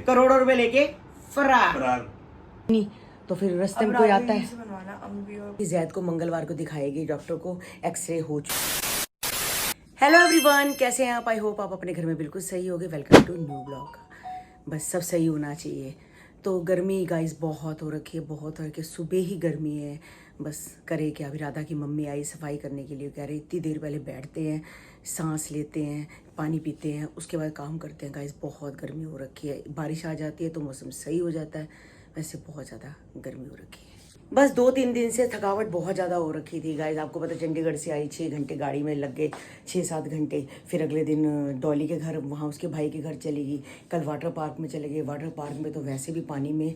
करोड़ों रुपए लेके फरार। नहीं तो फिर रास्ते में कोई आता है। जैद को मंगलवार को दिखाएगी डॉक्टर को, एक्सरे हो चुका। हेलो एवरीवन, कैसे हैं आप? आई होप आप अपने घर में बिल्कुल सही होगे। Welcome to new blog. बस सब सही होना चाहिए। तो गर्मी गाइस बहुत हो रखी है, बहुत हो रखी है। सुबह ही गर्मी है, बस करे क्या। अभी राधा की मम्मी आई सफाई करने के लिए, कह रही इतनी देर पहले बैठते हैं, सांस लेते हैं, पानी पीते हैं, उसके बाद काम करते हैं। गाइस बहुत गर्मी हो रखी है। बारिश आ जाती है तो मौसम सही हो जाता है, वैसे बहुत ज़्यादा गर्मी हो रखी है। बस 2-3 दिन से थकावट बहुत ज़्यादा हो रखी थी गाइस। आपको पता, चंडीगढ़ से आई, 6 घंटे गाड़ी में लग गए, 6-7 घंटे। फिर अगले दिन डॉली के घर, वहाँ उसके भाई के घर चली गई। कल वाटर पार्क में चले गए। वाटर पार्क में तो वैसे भी पानी में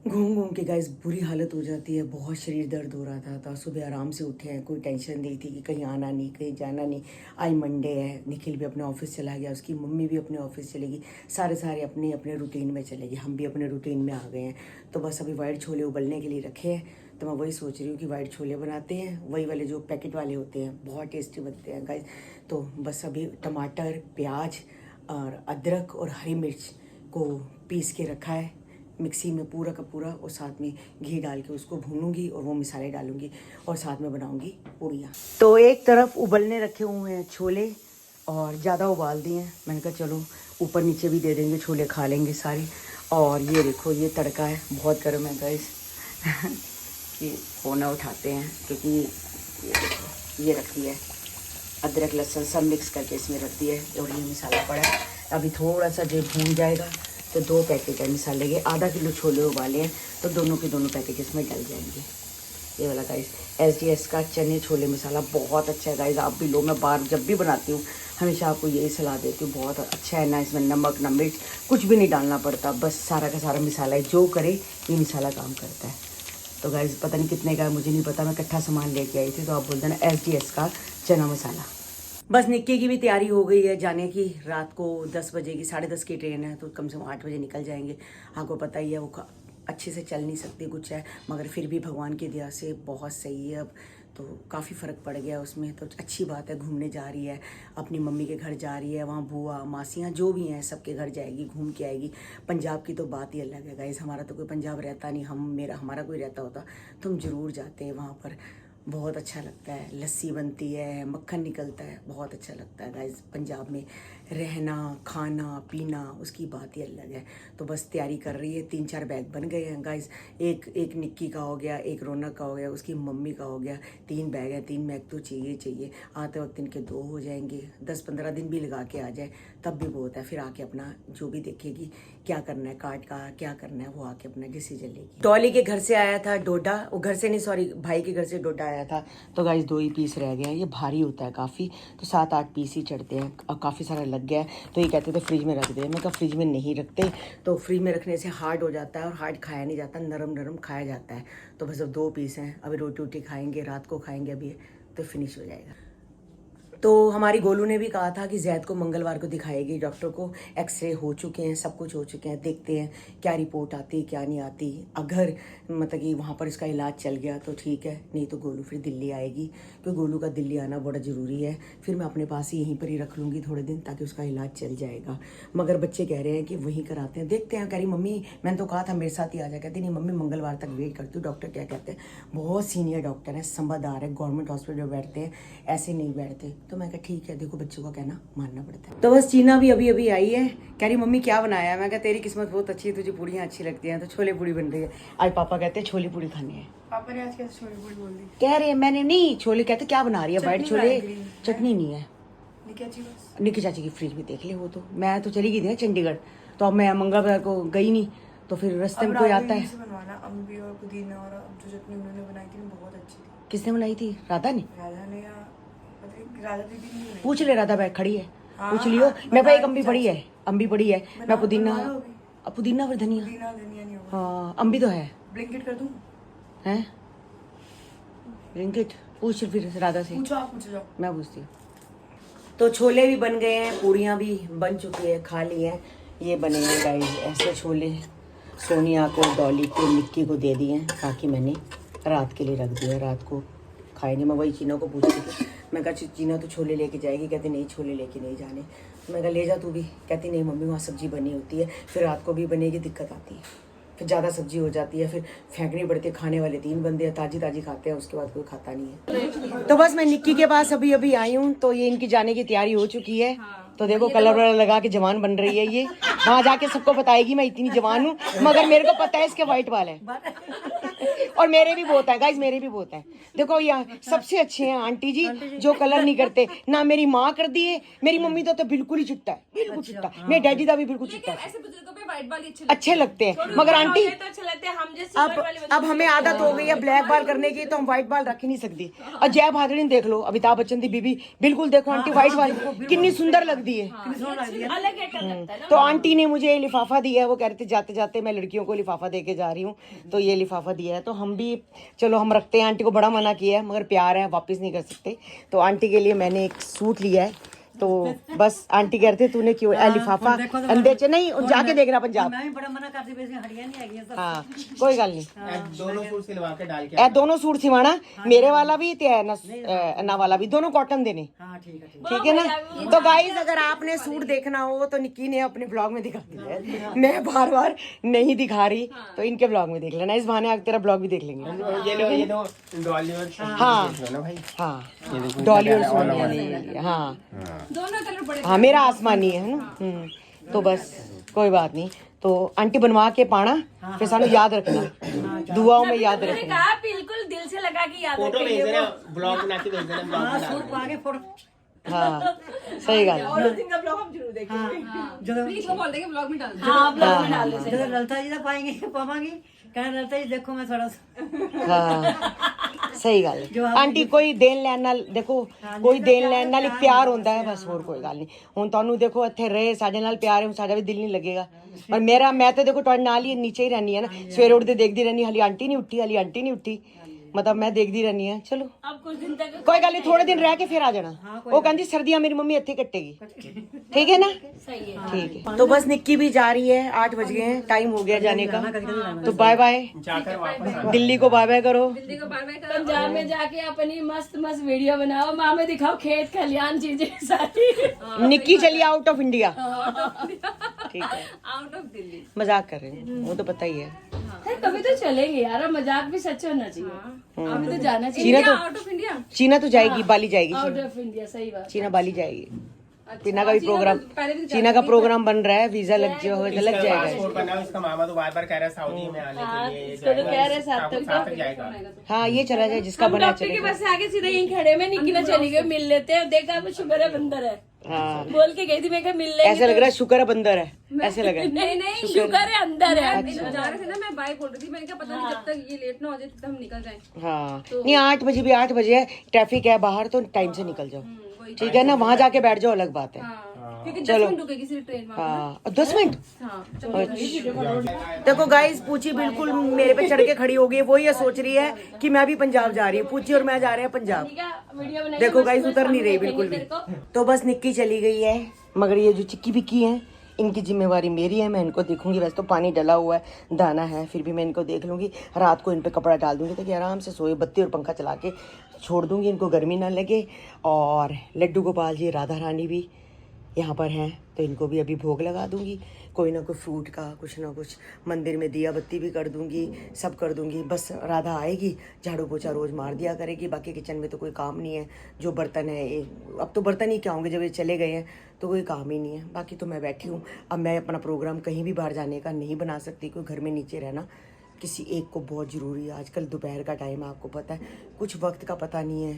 घूम घूम के गाइस बुरी हालत हो जाती है। बहुत शरीर दर्द हो रहा था। तो सुबह आराम से उठे हैं, कोई टेंशन नहीं थी कि कहीं आना नहीं, कहीं जाना नहीं। आज मंडे है, निखिल भी अपने ऑफिस चला गया, उसकी मम्मी भी अपने ऑफिस चलेगी, सारे अपने अपने रूटीन में चलेगी। हम भी अपने रूटीन में आ गए हैं। तो बस अभी वाइट छोले उबलने के लिए रखे हैं। तो मैं वही सोच रही हूँ कि वाइट छोले बनाते हैं, वही वाले जो पैकेट वाले होते हैं, बहुत टेस्टी बनते हैं गाइस। तो बस अभी टमाटर, प्याज और अदरक और हरी मिर्च को पीस के रखा है मिक्सी में पूरा का पूरा, और साथ में घी डाल के उसको भूनूंगी और वो मसाले डालूंगी और साथ में बनाऊंगी पूड़ियाँ। तो एक तरफ उबलने रखे हुए हैं छोले, और ज़्यादा उबाल दिए हैं। मैंने कहा चलो ऊपर नीचे भी दे देंगे, छोले खा लेंगे सारे। और ये देखो, ये तड़का है, बहुत गर्म है गाइस कि फोना उठाते हैं, क्योंकि ये देखो ये रखी है अदरक लहसुन सब मिक्स करके इसमें रख दिया है। और ये मसाला पड़ा है, अभी थोड़ा सा जो भून जाएगा तो 2 पैकेट है मसाले के। आधा किलो छोले उबाले हैं तो दोनों के दोनों पैकेट इसमें डल जाएंगे। ये वाला गाइस SDS का चने छोले मसाला बहुत अच्छा है गाइस, आप भी लो। मैं बार जब भी बनाती हूँ हमेशा आपको यही सलाह देती हूँ, बहुत अच्छा है ना। इसमें नमक ना मिर्च कुछ भी नहीं डालना पड़ता, बस सारा का सारा मसाला है, जो करे ये मसाला काम करता है। तो गाइस पता नहीं कितने का है, मुझे नहीं पता, मैं इकट्ठा सामान लेके आई थी। तो आप बोल देना SDS का चना मसाला। बस निक्की की भी तैयारी हो गई है जाने की। रात को 10 बजे की, 10:30 की ट्रेन है, तो कम से कम 8 बजे निकल जाएंगे। आपको पता ही है वो अच्छे से चल नहीं सकती कुछ है, मगर फिर भी भगवान की दया से बहुत सही है अब। तो काफ़ी फ़र्क पड़ गया उसमें, तो अच्छी बात है। घूमने जा रही है, अपनी मम्मी के घर जा रही है, वहाँ बुआ मासियाँ जो भी हैं सबके घर जाएगी, घूम के आएगी। पंजाब की तो बात ही अलग है गाइस, हमारा तो कोई पंजाब रहता नहीं। हमारा कोई रहता होता तो हम ज़रूर जाते हैं वहाँ पर। बहुत अच्छा लगता है, लस्सी बनती है, मक्खन निकलता है, बहुत अच्छा लगता है गाइस। पंजाब में रहना, खाना पीना, उसकी बात ही अलग है। तो बस तैयारी कर रही है। 3-4 बैग बन गए हैं गाइस। एक निक्की का हो गया, एक रौनक का हो गया, उसकी मम्मी का हो गया। 3 बैग है, 3 बैग तो चाहिए। आते वक्त इनके 2 हो जाएंगे। 10-15 दिन भी लगा के आ जाए तब भी बहुत है। फिर आके अपना जो भी देखेगी क्या करना है, कार्ड का क्या करना है, वो आके अपना डिसीजन लेगी। डॉली के घर से आया था डोडा, वो घर से नहीं सॉरी भाई के घर से डोडा आया था। तो गाइस 2 ही पीस रह गए हैं। ये भारी होता है काफ़ी, तो 7-8 पीस ही चढ़ते हैं और काफ़ी सारा लग गया है। तो ये कहते थे फ्रिज में रख दे। मैं कहा फ्रिज में नहीं रखते, तो फ्रिज में रखने से हार्ड हो जाता है, और हार्ड खाया नहीं जाता, नरम खाया जाता है। तो बस अब 2 पीस हैं, अभी रोटी खाएंगे, रात को खाएंगे अभी, तो फिनिश हो जाएगा। तो हमारी गोलू ने भी कहा था कि जैद को मंगलवार को दिखाएगी डॉक्टर को। एक्सरे हो चुके हैं, सब कुछ हो चुके हैं, देखते हैं क्या रिपोर्ट आती है क्या नहीं आती। अगर मतलब कि वहाँ पर इसका इलाज चल गया तो ठीक है, नहीं तो गोलू फिर दिल्ली आएगी, क्योंकि गोलू का दिल्ली आना बड़ा ज़रूरी है। फिर मैं अपने पास ही यहीं पर ही रख लूँगी थोड़े दिन, ताकि उसका इलाज चल जाएगा। मगर बच्चे कह रहे हैं कि वहीं कराते हैं, देखते हैं। कह रही मम्मी मैंने तो कहा था मेरे साथ ही आ जाए, कहती नहीं मम्मी मंगलवार तक वेट करती हूँ, डॉक्टर क्या कहते हैं। बहुत सीनियर डॉक्टर है, संभादार है, गवर्नमेंट हॉस्पिटल में बैठते हैं, ऐसे नहीं बैठते। तो मैं कहा ठीक है, देखो बच्चों का कहना मानना पड़ता है। तो बस चीना भी अभी अभी आई है, कह रही मम्मी क्या बनाया है। मैं कहा तेरी किस्मत बहुत अच्छी है, तुझे पूड़ियाँ अच्छी लगती हैं, तो छोले पूड़ी बन रही है आज। पापा कहते हैं छोले पूड़ी खानी है। पापा ने आज कैसे छोले पूड़ी बोल दी? कह रहे मैंने नहीं, छोले कहते क्या बना रही है, वाइट छोले। चटनी नहीं है, निकी चाची की फ्रिज में देख ले। वो तो मैं तो चली गई थी ना चंडीगढ़, तो अब मैं मंगलवार को गई नहीं, तो फिर रास्ते में कोई आता है। अम्बी और पुदीना और जो चटनी उन्होंने बनाई थी बहुत अच्छी थी। किसने बनाई थी? राधा ने? राधा ने या राधा दीदी ने बनाई। पूछ ले, राधा बैग खड़ी है, पूछ लियो। मेरे पास एक अम्बी पड़ी है, मैं पुदीना और धनिया। नहीं होगा। हाँ अम्बी तो है। ब्लिंकिट कर दूं? हैं ब्लिंकिट? पूछ फिर राधा से। पूछो, आप पूछ जाओ, मैं पूछती हूँ। तो छोले भी बन गए हैं, पूड़ियाँ भी बन चुकी है, खा ली हैं। ये बने हैं गाइस ऐसे छोले, सोनिया को, डॉली को, निक्की को दे दिए हैं, बाकी मैंने रात के लिए रख दिया, रात को खाएंगे। मैं वही चीना को पूछ रही थी, मैं कहा चीना तो छोले लेके जाएगी, कहते नहीं छोले लेके नहीं जाने। मैं कहा ले जा तू भी, कहती नहीं मम्मी वहाँ सब्जी बनी होती है, फिर रात को भी बनेगी, दिक्कत आती है, फिर ज़्यादा सब्जी हो जाती है, फिर फेंकनी पड़ती है, खाने वाले 3 बंदे हैं, ताजी ताजी खाते हैं, उसके बाद कोई खाता नहीं है। तो बस मैं निक्की के पास अभी अभी आई हूँ, तो ये इनकी जाने की तैयारी हो चुकी है। तो देखो कलर वलर लगा के जवान बन रही है ये, वहाँ जाके सबको बताएगी मैं इतनी जवान हूँ, मगर मेरे को पता है इसके व्हाइट बाल हैं और मेरे भी बहुत है गाइस, मेरे भी बहुत है। देखो यहाँ सबसे अच्छे हैं आंटी जी जो कलर नहीं करते ना, मेरी माँ कर दिए, मेरी मम्मी तो बिल्कुल ही चिट्टा है, बिल्कुल चिट्टा, मेरे डैडी का भी बिल्कुल चिट्टा है। अच्छे लगते हैं मगर आंटी अब हमें आदत हो गई है ब्लैक बाल करने की, तो हम व्हाइट बाल रख ही नहीं सकती। और जय भादड़ी देख लो, अमिताभ बच्चन की बीबी, बिल्कुल देखो आंटी व्हाइट बाल कितनी सुंदर लगती है। तो आंटी ने मुझे लिफाफा दिया है, वो कह रहे थे जाते जाते मैं लड़कियों को लिफाफा दे के जा रही हूँ, तो ये लिफाफा दिया है, तो हम भी चलो हम रखते हैं। आंटी को बड़ा मना किया है मगर प्यार है, वापस नहीं कर सकते। तो आंटी के लिए मैंने एक सूट लिया है, तो बस आंटी कह रहे थे तूने क्यों लिफाफा अंदर से नहीं जाके देखना पंजाब। हाँ कोई गल नहीं, दोनों सूट सिलवा के डाल के दोनों सूट सिवाना, मेरे वाला भी ते अन्ना वाला भी, दोनों कॉटन देने। ठीक है ना। तो गाइस अगर आपने सूट देखना हो तो निक्की ने अपने ब्लॉग में दिखा दिया है, मैं बार बार नहीं दिखा रही, तो इनके ब्लॉग में देख लेना, इस बहाने आप तेरा ब्लॉग भी देख लेंगे। ये दो डॉलीवुड भाई, हाँ डॉलीवुड, हाँ दोनों कलर बड़े, हाँ मेरा आसमानी है ना। तो बस कोई बात नहीं, तो आंटी बनवा के पाना, फिर सानू याद रखना, दुआओं में याद रखना। बिल्कुल दिल से लगा के याद फोटो भेज देना, ब्लॉग बना के भेज देना, ब्लॉग हाँ सही गल। और उस दिन का ब्लॉग हम जरूर देखेंगे, प्लीज वो बोल देंगे ब्लॉग में डाल दो। हाँ ब्लॉग में डाल जो ललता जी का पाएंगे पावांगी, कहना ललता जी देखो मैं थोड़ा हाँ सही गल। आंटी कोई देन लैन नाल देखो, कोई देन लैन नाल एक प्यार होंदा है बस, होर कोई गल नहीं। हुण तुहानू देखो इत्थे रहे साडे नाल प्यार है, साडा भी दिल नहीं लगेगा। और मेरा मैं तो देखो तुहाडे नाल ही नीचे ही रहनी है ना, सवेरे उठदे देखदी रहनी हाली आंटी नहीं उठी, हाली आंटी नहीं उठी, मतलब मैं देखदी रहनी है। चलो अब कुछ दिन तक कोई गल नहीं, थोड़े दिन रह के फिर आ जाना। वो कहती सर्दियां मेरी मम्मी इत्थे कटेगी, ठीक है ना। सही है, ठीक है। तो बस निक्की भी जा रही है, 8 बज गए हैं, टाइम हो गया जाने का, तो बाय बाय, जाकर वापस दिल्ली को बाय बाय करो। पंजाब में जाके अपनी मस्त मस्त वीडियो बनाओ, माँ में दिखाओ खेत खलियान चीजें सारी। निक्की चली आउट ऑफ इंडिया, ठीक है, आउट ऑफ दिल्ली। मजाक कर रहे हैं, वो तो पता ही है। कभी तो चलेंगे यार, मजाक भी सच होना चाहिए। अभी तो जाना चाहिए आउट ऑफ इंडिया। चीना तो जाएगी, बाली जाएगी, आउट ऑफ इंडिया, सही बात। चीना बाली जाएगी। चीना का भी प्रोग्राम, चीना का प्रोग्राम बन रहा है, वीजा लग जाएगा। पासपोर्ट बना, उसका मामा तो बार-बार कह रहा है सऊदी में आने के लिए, इसको तो कह रहे साथ तक जाएगा। हाँ ये चला जाए, जिसका बना डॉक्टर के पास आगे सीधे यहीं खड़े में निकला चली गई, मिल लेते हैं, देखा वो शुक्र है बंदर है। हाँ बोल के गई थी, मैं कहा मिल लेंगे। ऐसे लग रहा है शुक्र है बंदर है, ऐसे लग रहा है। नहीं शुक्र है अंदर है। जा रहे थे ना, मैं बाइक बोल रही थी, मैंने कहा पता नहीं जब तक ये लेट ना हो जाए तब हम निकल जाएं। हाँ नहीं 8 बजे भी 8 बजे है, ट्रैफिक है बाहर, तो टाइम से निकल जाओ, ठीक है ना। वहाँ जाके बैठ जाओ अलग बात है, क्योंकि 10 चलो। मिनट रुकेगी सिर्फ ट्रेन वहाँ। हाँ 10 मिनट। हाँ देखो गाइस पूछी बिल्कुल मेरे पे चढ़ के खड़ी हो गई, वो ये सोच रही है कि मैं भी पंजाब जा रही हूँ। पूछी और मैं जा रहे हैं पंजाब। देखो गाइस उतर नहीं रही बिल्कुल भी। तो बस निक्की चली गई है, मगर ये जो चिक्की बिक्की है इनकी जिम्मेवारी मेरी है, मैं इनको देखूंगी। वैसे तो पानी डला हुआ है, दाना है, फिर भी मैं इनको देख लूंगी। रात को इन पे कपड़ा डाल दूंगी ताकि आराम से सोए, बत्ती और पंखा चला के छोड़ दूंगी, इनको गर्मी ना लगे। और लड्डू गोपाल जी, राधा रानी भी यहाँ पर हैं, तो इनको भी अभी भोग लगा दूंगी। कोई ना कोई फ्रूट का कुछ ना कुछ, मंदिर में दिया बत्ती भी कर दूंगी, सब कर दूंगी। बस राधा आएगी, झाड़ू पोछा रोज़ मार दिया करेगी। बाकी किचन में तो कोई काम नहीं है, जो बर्तन है अब तो बर्तन ही क्या होंगे, जब ये चले गए हैं तो कोई काम ही नहीं है। बाकी तो मैं बैठी हूँ। अब मैं अपना प्रोग्राम कहीं भी बाहर जाने का नहीं बना सकती, कोई घर में नीचे रहना किसी एक को बहुत ज़रूरी है। आजकल दोपहर का टाइम है, आपको पता है, कुछ वक्त का पता नहीं है।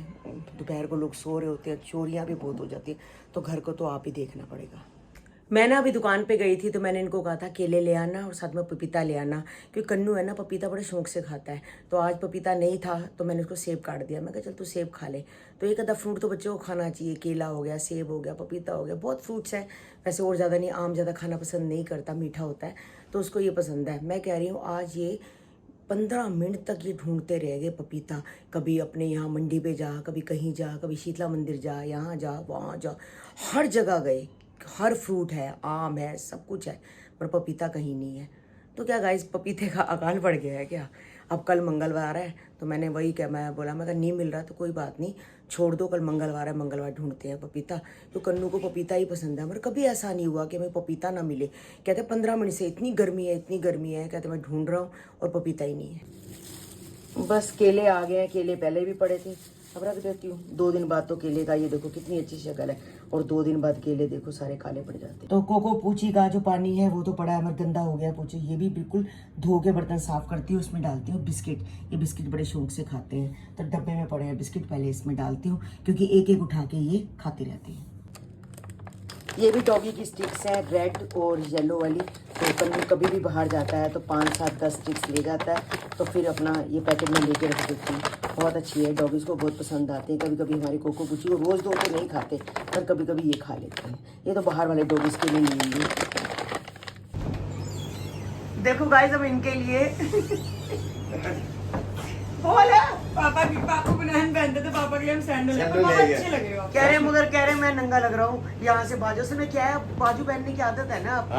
दोपहर को लोग सो रहे होते हैं, चोरियाँ भी बहुत हो जाती हैं, तो घर को तो आप ही देखना पड़ेगा। मैं ना अभी दुकान पे गई थी, तो मैंने इनको कहा था केले ले आना और साथ में पपीता ले आना, क्योंकि कन्नू है ना पपीता बड़े शौक से खाता है। तो आज पपीता नहीं था तो मैंने उसको सेब काट दिया। मैं कहा चल तू सेब खा ले। तो एक आधा फ्रूट तो बच्चों को खाना चाहिए, केला हो गया, सेब हो गया, पपीता हो गया, बहुत फ्रूट्स है वैसे, और ज़्यादा नहीं। आम ज़्यादा खाना पसंद नहीं करता, मीठा होता है, तो उसको ये पसंद है। मैं कह रही हूँ आज ये 15 मिनट तक ये ढूंढते रह गए पपीता। कभी अपने यहाँ मंडी पे जा, कभी कहीं जा, कभी शीतला मंदिर जा, यहाँ जा, वहाँ जा, हर जगह गए। हर फ्रूट है, आम है, सब कुछ है, पर पपीता कहीं नहीं है। तो क्या गाइस पपीते का अकाल पड़ गया है क्या? अब कल मंगलवार है तो मैंने वही क्या मैं बोला, मैं कहा नहीं मिल रहा तो कोई बात नहीं, छोड़ दो, कल मंगलवार है, मंगलवार ढूंढते हैं पपीता। तो कन्नू को पपीता ही पसंद है, मगर कभी ऐसा नहीं हुआ कि हमें पपीता ना मिले। कहते 15 मिनट से इतनी गर्मी है, इतनी गर्मी है, कहते मैं ढूंढ रहा हूँ और पपीता ही नहीं है। बस केले आ गए हैं, केले पहले भी पड़े थे, अब रख देती हूँ। 2 दिन बाद तो केले का ये देखो कितनी अच्छी शक्ल है, और 2 दिन बाद केले देखो सारे काले पड़ जाते हैं। तो कोको पूची का जो पानी है वो तो पड़ा है, मगर गंदा हो गया पूची, ये भी बिल्कुल धो के बर्तन साफ करती हूँ। उसमें डालती हूँ बिस्किट, ये बिस्किट बड़े शौक से खाते हैं, तो डब्बे में पड़े हैं बिस्किट, पहले इसमें डालती हूँ क्योंकि एक एक उठा के ये खाती रहती है। ये भी डॉगी की स्टिक्स हैं, रेड और येलो वाली। तो कन्नू कभी भी बाहर जाता है तो 5, 7, 10 स्टिक्स ले जाता है, तो फिर अपना ये पैकेट में लेके रख देती हूँ। बहुत अच्छी है, डॉगीज़ को बहुत पसंद आते हैं। कभी कभी हमारी कोको पूची को रोज़ 2 तो नहीं खाते, पर कभी कभी ये खा लेते हैं। ये तो बाहर वाले डॉगीज़ के लिए नहीं है। देखो गाइस, अब इनके लिए बोला पापा को बनान पहनते थे, पापा के लिए हम सैंडल अच्छे लगेगा। कह रहे मगर कह रहे मैं नंगा लग रहा हूँ यहाँ से बाजू से। मैं क्या है, बाजू पहनने की आदत है ना आपको।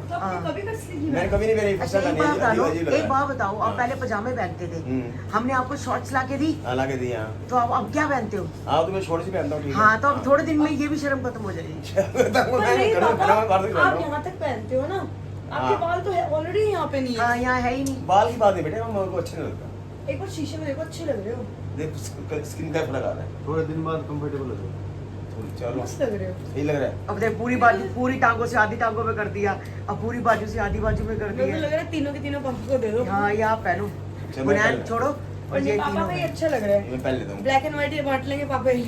तो आपने कभी कर ली मैंने कभी नहीं पहनी। अच्छा एक बात बता लो, एक बात बताओ, आप पहले पजामे पहनते थे, हमने आपको शॉर्ट्स ला के दी, ला के दी। तो आप अब क्या पहनते हो? हाँ तो मैं छोटी सी पहनता हूँ। हाँ, तो अब थोड़े दिन में ये भी शर्म खत्म हो जाएगी। आप यहाँ तक पहनते हो ना, आपके बाल तो ऑलरेडी यहाँ पे नहीं है। हाँ, यहाँ है ही नहीं। बाल की बात नहीं बेटे, मेरे को अच्छा नहीं लगता। एक बार शीशे में देखो, अच्छे लग रहे हो, देख स्किन का फर्क आ रहा है, थोड़े दिन बाद कंफर्टेबल हो जाएगा। चलो मस्त लग रहे हो। सही लग रहा है। अब देख पूरी बाजू, पूरी टांगों से आधी टांगों में कर दिया, अब पूरी बाजू से आधी बाजू में कर मेरे को दिया। लग रहा है तीनों के तीनों पापा को दे दो। हाँ, ये आप पहनो, चलो, बुनियाद मैं छोड़ो, और ये पापा तीनों का ये हैं। अच्छा लग रहा है, मैं पहन लेता हूँ। ब्लैक एंड व्हाइट ये बांट लेंगे पापा ही।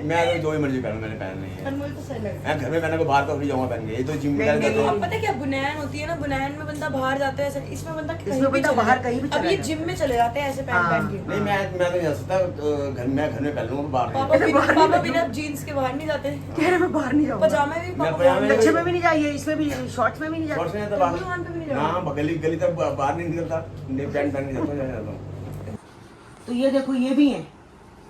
मैं तो जो ही मर्जी पहनूं, मैंने पहन नहीं है। पर मुझे तो सही लग रहा है। मैं घर में पहना को बाहर तो फ्री जाऊंगा पहन के। ये तो जिम में नहीं, जाता तो हूँ। अब पता है क्या बुनैन होती है ना, बुनैन में बंदा बाहर जाता है ऐसे, इसमें बंदा कहीं भी बंदा चले बाहर जाए। कहीं भी अब चला ये जाए। जिम में चले जाते हैं ऐसे पहन हाँ। पहन के। नहीं मैं तो नहीं जा सकता, घर में पहन लूंगा, बाहर नहीं। पापा बिना जीन्स के बाहर नहीं जाते, कह रहे मैं बाहर नहीं जाऊंगा। पजामे भी मैं पापा पजामे अच्छे में भी नहीं जाइए, इसमें भी, शॉर्ट्स में भी नहीं शॉर्ट्स जाइए। में तो तो बाहर दुकान पे भी नहीं जाओगे? हाँ, गली तक बाहर नहीं निकलता, पैंट पहन के जाता हूँ। तो ये देखो, ये भी है,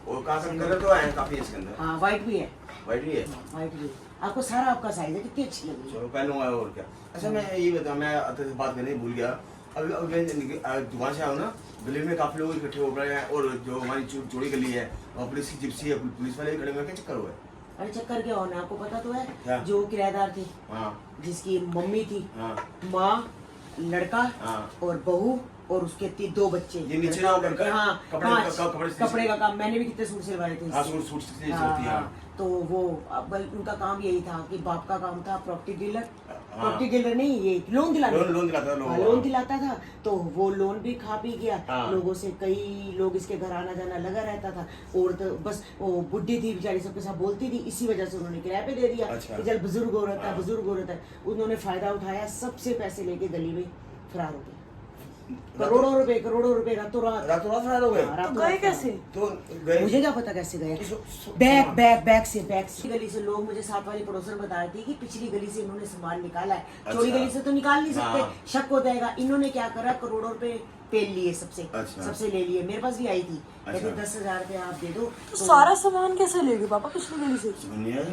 और काफी कलर तो आए हैं काफी इसके अंदर। हाँ वाइट भी है, वाइट भी है। वाइट भी है। आपको सारा आपका साइज है, कितनी अच्छी लग रही है। चलो पहन लूंगा और क्या। अच्छा मैं ये बता, मैं अतर से बात करने भूल गया। अभी मैं दुकान से आऊँ ना, गली में काफी लोग इकट्ठे हो रहे हैं, और जो हमारी चौड़ी गली है और पुलिस की जिप्सी है, पुलिस वाले खड़े हुए, क्या चक्कर हुआ है? अरे चक्कर क्या होना, आपको पता तो है। क्या? जो किराएदार थे, हाँ जिसकी मम्मी थी, हाँ माँ, लड़का हाँ। और बहू, और उसके 2 बच्चे। ये नीचे लड़का, जो लड़के, हाँ, कपड़े 5 कपड़े कपड़े का काम। मैंने भी कितने सूट सिलवाए थे हाँ, इससे। सूट से हाँ, चलती है। हाँ। तो वो अब उनका काम यही था कि बाप का काम था प्रॉपर्टी डीलर, प्रॉपर्टी डीलर नहीं, ये लोन दिलाता लोन दिलाता था लोगों को। लोन दिलाता था। तो वो लोन भी खा पी गया। हाँ। लोगों से कई लोग इसके घर आना जाना लगा रहता था, और तो बस वो बुढ़ी थी बेचारी, सबके साथ बोलती थी, इसी वजह से उन्होंने किराए पे दे दिया। अच्छा। कि चल बुजुर्ग हो रहता है, बुजुर्ग हो रहता है। उन्होंने फायदा उठाया, सबसे पैसे लेके गली में फरार हो गए। करोड़ों रुपए रातों रात फरार हो गए। हाँ, रातों तो रात गए फरार। कैसे? तो गए मुझे क्या पता कैसे गए। तो बैक से गली से लोग, मुझे साथ वाली पड़ोसन बता रही थी कि पिछली गली से इन्होंने सामान निकाला है। चौड़ी अच्छा। गली से तो निकाल नहीं सकते, हाँ। शक हो जाएगा। इन्होंने क्या करा, करोड़ों रुपए पेल लिए सबसे। अच्छा। सबसे ले लिए। मेरे पास भी आई थी, कहते अच्छा। 10,000 रुपए आप दे दो। तो सारा सामान कैसे ले गए पापा पिछली गली से?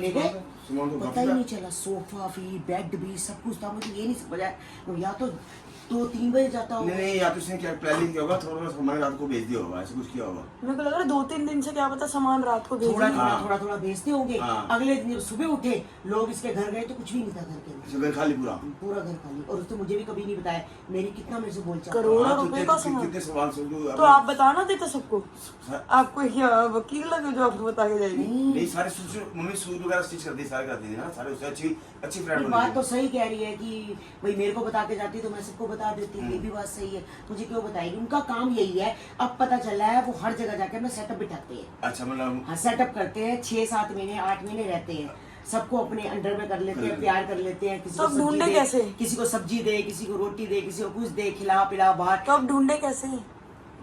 ले गए, सामान तो पता काफी ही था। नहीं चला। सोफा भी, बेड भी, सब कुछ था। मुझे ये नहीं समझ आया, या तो 2-3 बजे जाता हूँ। नहीं या तो उसने क्या प्लानिंग किया होगा, थोड़ा सामान रात को भेज दिया होगा, ऐसा कुछ किया होगा। मेरे को लग रहा है 2-3 दिन से क्या पता सामान रात को भेज दिया। थोड़ा भेजते होंगे। हाँ। अगले दिन जब सुबह उठे, लोग इसके घर गए तो कुछ भी नहीं था घर के अंदर। घर खाली पूरा। पूरा घर खाली। और उसने मुझे भी कभी नहीं बताया, मेरी कितना मेरे से बोल चाल। करोड़ों हाँ, रुपए का सामान। कितने सवाल सोच लो। तो आप बताना देते सबको, आपको क्या वकील लगे जो आपको बता के जाएगी? नहीं सारे सूट, मम्मी सूट वगैरह स्टिच करती, सारे करती थी ना, सारे उससे अच्छी फ्रेंड बात तो सही कह रही है कि भाई मेरे को बता के जाती तो मैं सबको बता देती। ये भी बात सही है, मुझे क्यों बताएगी। उनका काम यही है। अब पता चला है वो हर जगह जाके अपना सेटअप बिठाते हैं। अच्छा मतलब हाँ, सेटअप करते हैं। 6-7 महीने 8 महीने रहते हैं। सबको अपने अंडर में कर लेते हैं, प्यार कर लेते हैं। किसी को तो ढूंढे सब्जी कैसे? दे, किसी को सब्जी दे, किसी को रोटी दे, किसी को कुछ दे, खिला पिला बाहर। तो आप ढूंढे कैसे?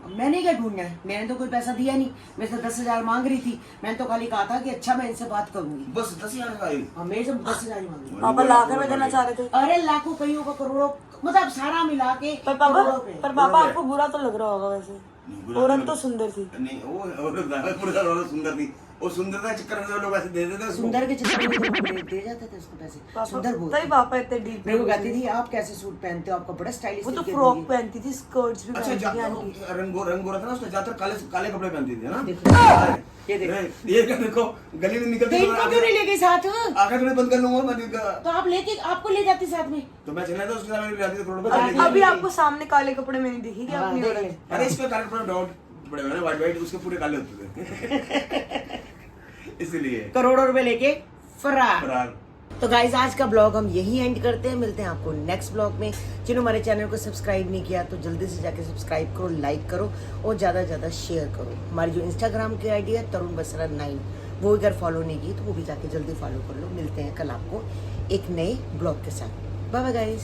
मैंने क्या ढूंढना है, मैंने तो कोई पैसा दिया नहीं। मैं तो 10,000 मांग रही थी। मैंने तो खाली कहा था कि अच्छा मैं इनसे बात करूंगी। बस 10,000 का ही। हाँ, मेरे से 10,000 ही मांगी। पापा लाख रुपए देना चाह रहे थे। अरे लाखों, कईयों का करोड़ों, मतलब सारा मिला के पर पापा करोड़ों पे। पर पापा आपको बुरा तो लग रहा होगा वैसे। औरत तो सुंदर थी। नहीं वो औरत सुंदर थी, वो सुंदरता के चक्कर में लोग ऐसे दे देते हैं उसको। सुंदर के चक्कर में दे जाते थे उसको पैसे। सुंदर बोलते तभी पापा इतने डीप मेरे को कहती थी आप कैसे सूट पहनते हो, आपका बड़ा स्टाइलिश। वो तो फ्रॉक पहनती थी, स्कर्ट्स भी अच्छा पहनती थी आंटी। रंग गोरा था ना उसका, ज्यादातर काले काले कपड़े पहनती थी ना। ये देखो, ये क्या देखो गली में तो निकलती इनको क्यों नहीं ले गए साथ? आगे थोड़ी बंद कर लूंगा मैं। तो आप लेके आपको ले जाती साथ में। तो मैं चला था उसके साथ में जाती थी करोड़ रुपए। अभी आपको सामने काले कपड़े में नहीं दिखेगी हाँ, अपनी देख औरत। ले। अरे इस पे काले कपड़े डाउट बड़े हुए ना, वाइट वाइट उसके पूरे काले होते थे। इसलिए करोड़ों रुपए लेके फरार। फरार। तो गाइज आज का ब्लॉग हम यही एंड करते हैं। मिलते हैं आपको नेक्स्ट ब्लॉग में। जिन्होंने हमारे चैनल को सब्सक्राइब नहीं किया तो जल्दी से जाके सब्सक्राइब करो, लाइक करो और ज़्यादा से ज़्यादा शेयर करो। हमारी जो इंस्टाग्राम की आईडी है तरुण बसरा 9, वो अगर फॉलो नहीं की तो वो भी जाके जल्दी फॉलो कर लो। मिलते हैं कल आपको एक नए ब्लॉग के साथ। Bye bye guys.